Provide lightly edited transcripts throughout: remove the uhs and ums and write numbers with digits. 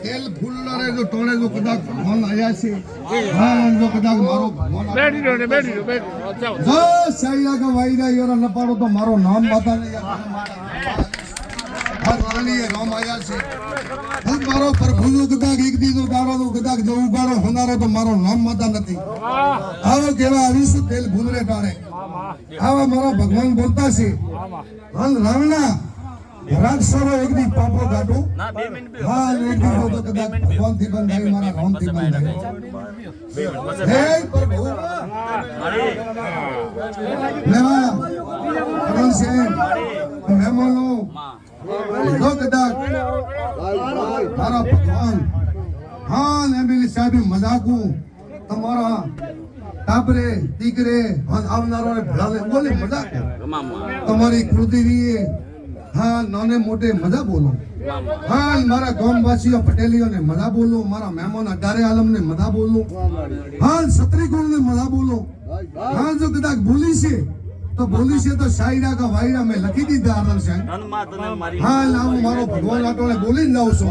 તેલ ફૂલરે જો ટોળે જો કદાચ ભગવાન આયા છે હા જો કદાચ મારો ભગવાન બેઠી જો સાઈયા કે વાઈરા યાર ન પાડો તો મારો નામ બતા ને યાર હર રાણી રામ આયા છે હું મારો પ્રભુ નો કદાચ એક દીનો દારો નો કદાચ જો ઉગાડો હોનારો તો મારો નામ માતા નથી આવો કેવા આવીશું તેલ ફૂલરે ટાણે આવા મારા ભગવાન બોલતા છે હલ રાવણા રાક્ષરો એક દી પાપો ગાડો હા એક દી તો કદાચ ભગવાન થી બંધાઈ મારા રામ થી બંધાઈ હે પ્રભુ લેવા અરન છે મેમોનો જો કદાચ તારા ભગવાન હા ને મેરી સાહેબ મજાકુ તમારા તાબરે દીકરે આવનારો ને ભળાલે બોલે મજાક તમારી કૃતિની હા નાને મોટે મજા બોલો હા મારા ગામવાસીઓ પટેલીઓને મજા બોલો મારા મહેમાન અઢારે આલમને મજા બોલો હા સત્રીકોણને મજા બોલો હા જો કદાચ બોલી છે તો બોલી છે તો શાયરા કા વાયરા મેં લખી દીધા આનંદ સાહેબ હા હું મારો ભગવાન આટોળે બોલી જ લાવું છું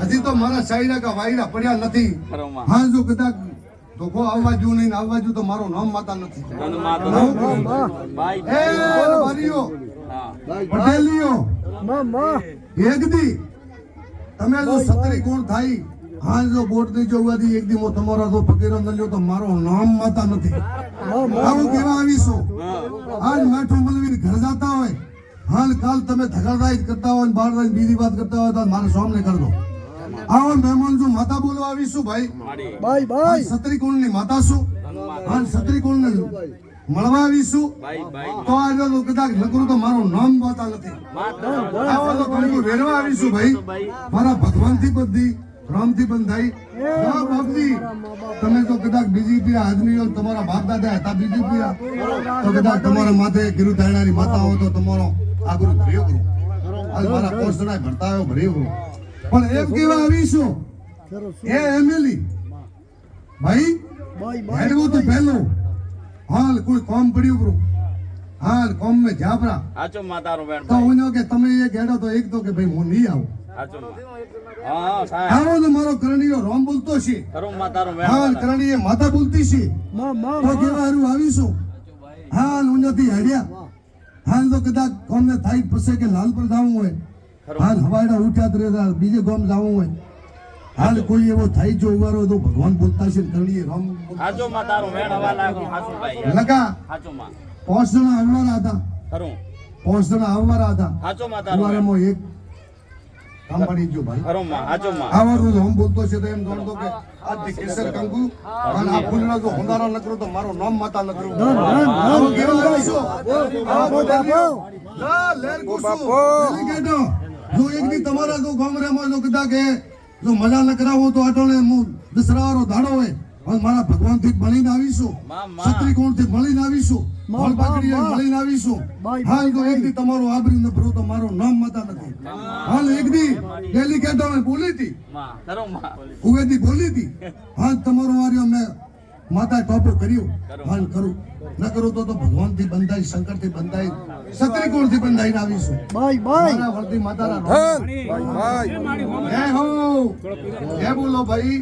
હજી તો મારા શાયરા કા વાયરા પડ્યા નથી હા જો કદાચ ધોકો આવવા જો નહીં આવવા જો તો મારો નામ માતા નથી પટેલીઓ એક દી તમે જો સત્રી કોણ થાય હા જો બોટ ની જોવાથી એક દી હું તમારા તો ફકીરો ન લ્યો તો મારો નામ માતા નથી આવું કેવા આવીશું આજ મેઠું મલવીને ઘર જાતા હોય હાલ કાલ તમે ધગાદાઈ કરતા હોય બહાર રહીને બીજી વાત કરતા હોય તો મારા સામને કર દો આવો મહેમાન જો માતા બોલવા આવીશું ભાઈ સત્રી કોણ ની માતા શું હા સત્રી કોણ ને મળવા આવીશું તો આજે તો કદાચ લખરું તો મારું નામ માતા નથી આવો તો ઘણી વેરવા આવીશું ભાઈ મારા ભગવાન થી બધી રામ થી બંધાઈ હા બાપજી તમે તો કદાચ બીજી પીરા આદમીઓ તમારા બાપ દાદા હતા બીજી પીરા તો કદાચ તમારા માથે ગીરું ધારણાની માતા હો તો તમારો આગળ ભર્યો કરું આજ મારા પોસ્ટના ભરતા આવ્યો ભર્યો કરું પણ એમ કેવા આવીશું એ એમએલી ભાઈ હેડવું તો પહેલું હાલ કોઈ કોમ પડ્યું કરું હાલ કોમ મે જાબરા આચો માતારો બેન તો હું કે તમે એ ગેડો તો એક તો કે ભાઈ હું નહીં આવું આચો હા સાહેબ આવો તો મારો કરણીયો રોમ બોલતો છે કરો માતારો બેન હાલ કરણીએ માતા બોલતી છે તો કેવા હારું આવીશું હાલ હું નથી હેડ્યા હાલ તો કદાચ કોમને થાય પછી કે લાલ પર જાવું હોય હાલ હવાડા ઉઠ્યા તો બીજે ગામ જાવું હોય હાલ કોઈ એવો થાય જો ઉવારો તો ભગવાન બોલતા છે કરણીએ રોમ આચો માતારો બેન હવા લાગો હાચો ભાઈ લગા આચો માં 5 જણા આવવાના હતા કરો 5 જણા આવવાના હતા આચો માતારો ઉવારામાં એક કામ પડી ગયો ભાઈ કરો માં આચો માં આવાનો રોમ બોલતો છે તો એમ ગણતો કે આ દિકેસર કંકુ અને આ ફૂલનો જો હોંદારો નકરો તો મારો નામ માતા નકરો આવો કેવો આવીશો આવો બાપો લા લેર કુસુ કેટો જો એક દી તમારા જો ગામરેમાં જો કદા કે જો મજા ન કરાવો તો આટોલે હું દસરારો દાડો હોય અને મારા ભગવાન થી મળીને આવીશું સત્રી કોણ થી મળીને આવીશું મોલ પાકડી મળીને આવીશું હાલ તો એક દી તમારો આબરી ન ભરો તો મારો નામ માતા નથી હાલ એક દી ડેલિકેટો મે બોલી હતી માં કરો માં ઉવેદી બોલી હતી હાલ તમારો વાર્યો મે માતા ટોપો કર્યું હાલ કરું ન કરું તો ભગવાન થી બંધાઈ શંકર થી બંધાઈ સત્રી કોણ થી બંધાઈને આવીશું મારા વળતી માતાના જય હો જય બોલો ભાઈ